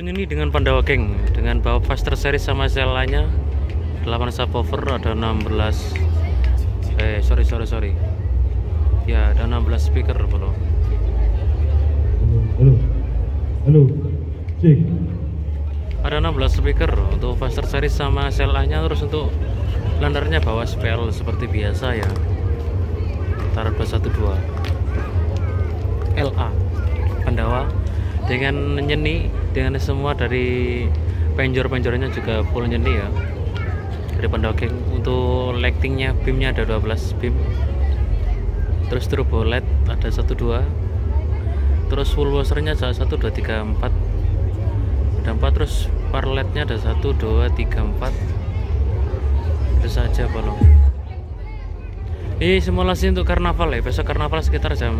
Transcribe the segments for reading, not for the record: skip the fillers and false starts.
Nyenni dengan Pandawa King dengan bawa faster series sama selanya 8 subwoofer, ada 16 sorry ya, ada 16 speaker bro. Halo cek, ada 16 speaker untuk faster series sama selanya. Terus untuk landarnya bawa spell seperti biasa ya, taruh 212. dengan Nyenni, dengan semua dari penjor-penjornya juga full Nyenni ya, dari pendogeng. Untuk lightingnya, beamnya ada 12 beam, terus turbo LED ada 1 2, terus full washernya ada 1 2 3 4, ada 4, terus par LED-nya ada 1 2 3 4. Itu saja bolong. Ini simulasi untuk karnaval ya, besok karnaval sekitar jam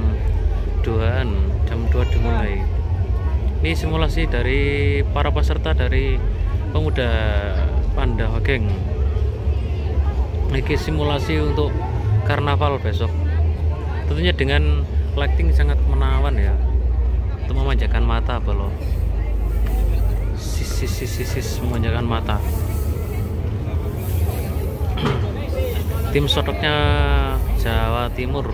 2-an, jam 2 dimulai. Ini simulasi dari para peserta dari pemuda Panda Hogeng. Ini simulasi untuk karnaval besok. Tentunya dengan lighting sangat menawan ya, untuk memanjakan mata apa loh. Sis memanjakan mata. Tim Sotoknya Jawa Timur.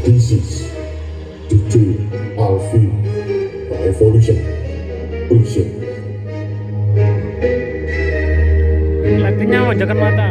This is DJ Alap² Revolution Present. Lightingnya wajakan mata.